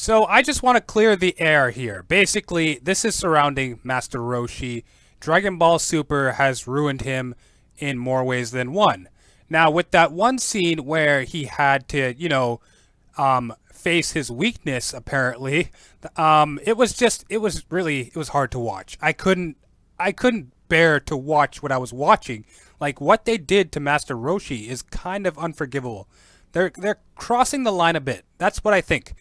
So I just want to clear the air here. Basically, this is surrounding Master Roshi. Dragon Ball Super has ruined him in more ways than one. Now, with that one scene where he had to, face his weakness, apparently, it was hard to watch. I couldn't bear to watch what I was watching. Like, what they did to Master Roshi is kind of unforgivable. They're crossing the line a bit. That's what I think.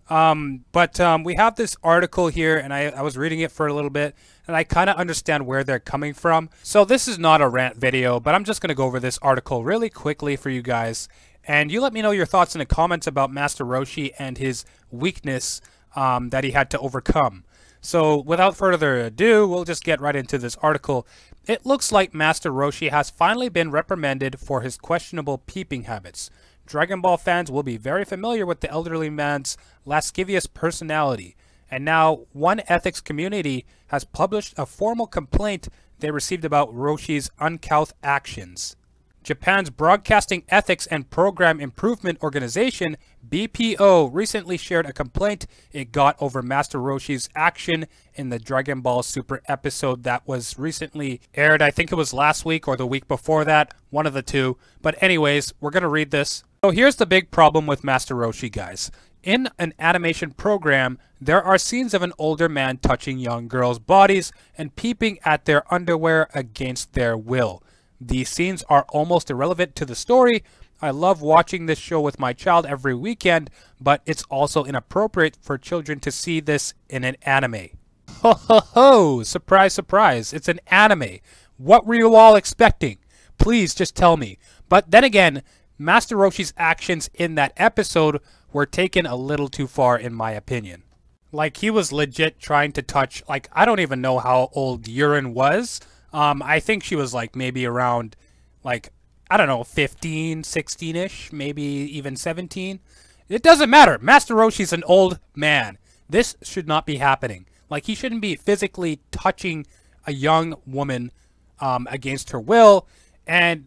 We have this article here, and I was reading it for a little bit, and I kind of understand where they're coming from. So this is not a rant video, but I'm just going to go over this article really quickly for you guys. And you let me know your thoughts in the comments about Master Roshi and his weakness that he had to overcome. So without further ado, we'll just get right into this article. It looks like Master Roshi has finally been reprimanded for his questionable peeping habits. Dragon Ball fans will be very familiar with the elderly man's lascivious personality, and now one ethics community has published a formal complaint they received about Roshi's uncouth actions. Japan's Broadcasting Ethics and Program Improvement Organization, BPO, recently shared a complaint it got over Master Roshi's action in the Dragon Ball Super episode that was recently aired. I think it was last week or the week before that, one of the two. But anyways, we're going to read this. So here's the big problem with Master Roshi, guys. In an animation program, there are scenes of an older man touching young girls' bodies and peeping at their underwear against their will. These scenes are almost irrelevant to the story. I love watching this show with my child every weekend, but it's also inappropriate for children to see this in an anime. Ho ho ho! Surprise, surprise. It's an anime. What were you all expecting? Please just tell me. But then again, Master Roshi's actions in that episode were taken a little too far in my opinion. Like, he was legit trying to touch, like, I don't even know how old Yurin was. I think she was like maybe around, like, I don't know, 15, 16-ish, maybe even 17. It doesn't matter. Master Roshi's an old man. This should not be happening. Like, he shouldn't be physically touching a young woman against her will. And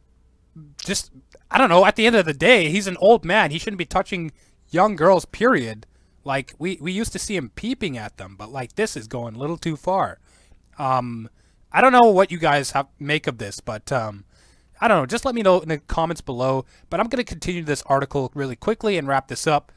just, I don't know, at the end of the day, he's an old man. He shouldn't be touching young girls, period. Like, we used to see him peeping at them, but, like, this is going a little too far. I don't know what you guys make of this, but I don't know. Just let me know in the comments below. But I'm going to continue this article really quickly and wrap this up.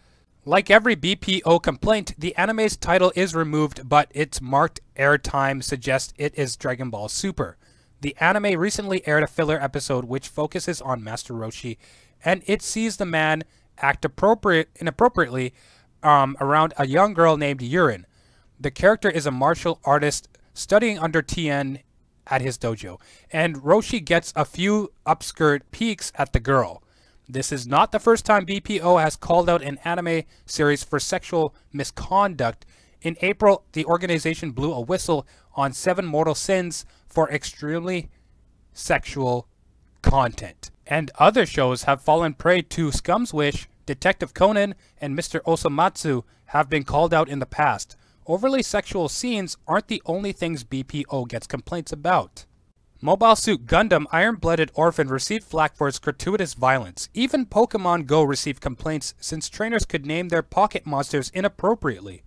Like every BPO complaint, the anime's title is removed, but its marked airtime suggests it is Dragon Ball Super. The anime recently aired a filler episode which focuses on Master Roshi, and it sees the man act inappropriately around a young girl named Yurin. The character is a martial artist studying under Tien at his dojo, and Roshi gets a few upskirt peeks at the girl. This is not the first time BPO has called out an anime series for sexual misconduct. In April, the organization blew a whistle on 7 Mortal Sins for extremely sexual content. And other shows have fallen prey to Scum's Wish, Detective Conan, and Mr. Osamatsu have been called out in the past. Overly sexual scenes aren't the only things BPO gets complaints about. Mobile Suit Gundam Iron-Blooded Orphan received flack for its gratuitous violence. Even Pokemon Go received complaints since trainers could name their pocket monsters inappropriately.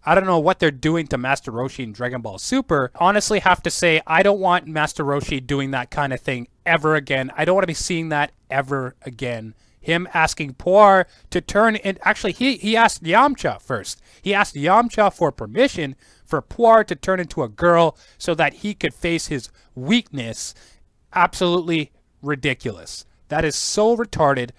I don't know what they're doing to Master Roshi in Dragon Ball Super. Honestly, have to say, I don't want Master Roshi doing that kind of thing ever again. I don't want to be seeing that ever again. Him asking Puar to turn in. Actually, he asked Yamcha first. He asked Yamcha for permission for Puar to turn into a girl so that he could face his weakness. Absolutely ridiculous. That is so retarded.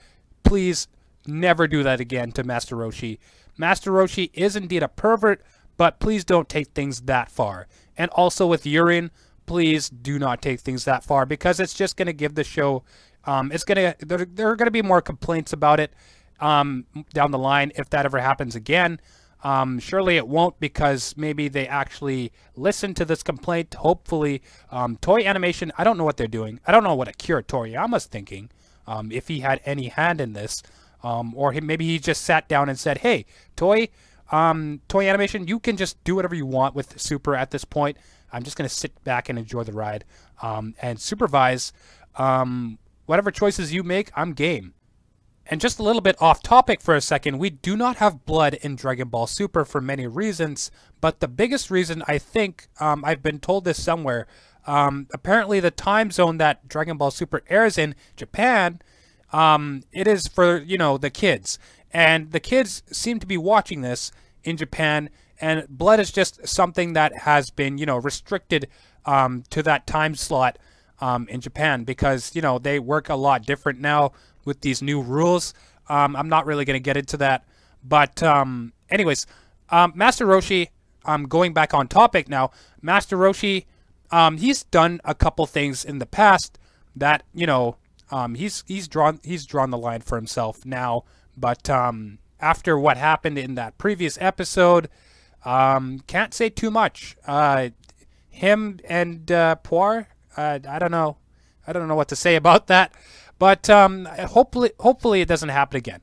Please never do that again to Master Roshi. Master Roshi is indeed a pervert, but please don't take things that far. And also with Yurin, please do not take things that far, because it's just going to give the show... there are going to be more complaints about it down the line if that ever happens again. Surely it won't, because maybe they actually listen to this complaint. Hopefully, Toei Animation, I don't know what they're doing. I don't know what Akira Toriyama's thinking, if he had any hand in this. Or maybe he just sat down and said, hey, Toei Animation, you can just do whatever you want with Super at this point. I'm just going to sit back and enjoy the ride and supervise. Whatever choices you make, I'm game. And just a little bit off topic for a second, we do not have blood in Dragon Ball Super for many reasons, but the biggest reason, I think, I've been told this somewhere, apparently the time zone that Dragon Ball Super airs in, Japan, it is for, you know, the kids. And the kids seem to be watching this in Japan, and blood is just something that has been, you know, restricted to that time slot in Japan, because, you know, they work a lot different now with these new rules. I'm not really going to get into that. But anyways, Master Roshi, going back on topic now, Master Roshi, he's done a couple things in the past that, you know, he's drawn the line for himself now. But after what happened in that previous episode, can't say too much. Him and Poir, I don't know what to say about that. But hopefully it doesn't happen again.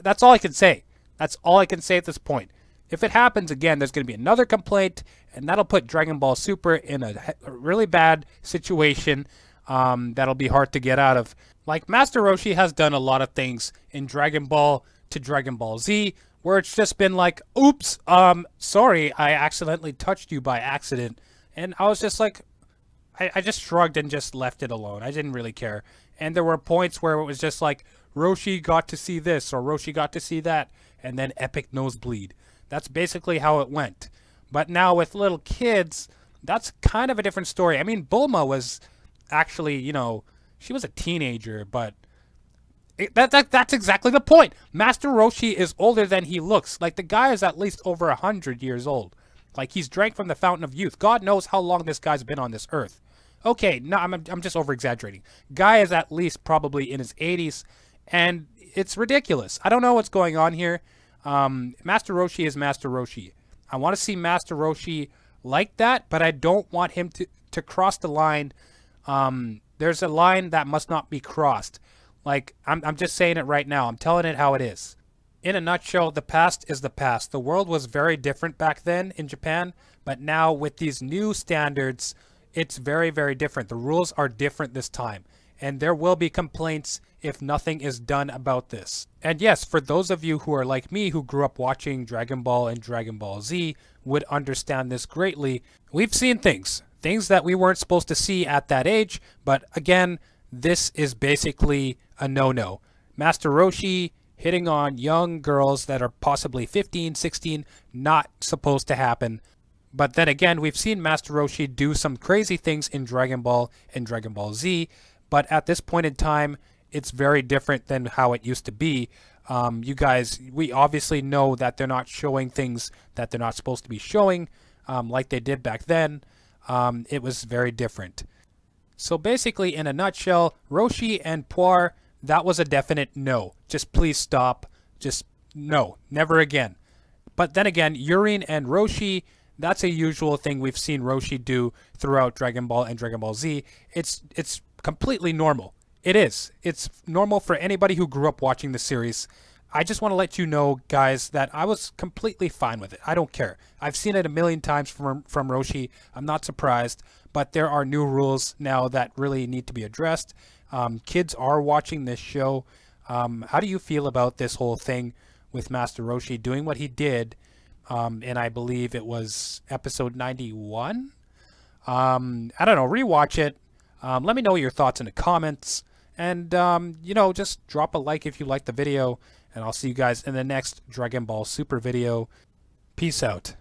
That's all I can say. That's all I can say at this point. If it happens again, there's going to be another complaint, and that'll put Dragon Ball Super in a really bad situation that'll be hard to get out of. Like, Master Roshi has done a lot of things in Dragon Ball to Dragon Ball Z, where it's just been like, oops, sorry, I accidentally touched you by accident. And I was just like, I just shrugged and just left it alone. I didn't really care. And there were points where it was just like, Roshi got to see this, or Roshi got to see that, and then epic nosebleed. That's basically how it went. But now with little kids, that's kind of a different story. I mean, Bulma was actually, you know, she was a teenager, but that's exactly the point. Master Roshi is older than he looks. Like, the guy is at least over 100 years old. Like, he's drank from the fountain of youth. God knows how long this guy's been on this earth. Okay, no, I'm just over-exaggerating. Guy is at least probably in his 80s, and it's ridiculous. I don't know what's going on here. Master Roshi is Master Roshi. I want to see Master Roshi like that, but I don't want him to cross the line. There's a line that must not be crossed. Like, I'm just saying it right now. I'm telling it how it is. In a nutshell, the past is the past. The world was very different back then in Japan, but now with these new standards, it's very, very different. The rules are different this time, and there will be complaints if nothing is done about this. And yes, for those of you who are like me, who grew up watching Dragon Ball and Dragon Ball Z, would understand this greatly. We've seen things that we weren't supposed to see at that age, but again, this is basically a no-no. Master Roshi hitting on young girls that are possibly 15, 16, not supposed to happen. But then again, we've seen Master Roshi do some crazy things in Dragon Ball and Dragon Ball Z, but at this point in time, it's very different than how it used to be. You guys, we obviously know that they're not showing things that they're not supposed to be showing, like they did back then. It was very different. So basically, in a nutshell, Roshi and Poir, that was a definite no. Just please stop. Just no, never again. But then again, Urine and Roshi, that's a usual thing we've seen Roshi do throughout Dragon Ball and Dragon Ball Z. It's completely normal. It is. It's normal for anybody who grew up watching the series. I just want to let you know, guys, that I was completely fine with it. I don't care. I've seen it a million times from Roshi. I'm not surprised. But there are new rules now that really need to be addressed. Kids are watching this show. How do you feel about this whole thing with Master Roshi doing what he did? And I believe it was episode 91. I don't know. Rewatch it. Let me know your thoughts in the comments. And, you know, just drop a like if you like the video. And I'll see you guys in the next Dragon Ball Super video. Peace out.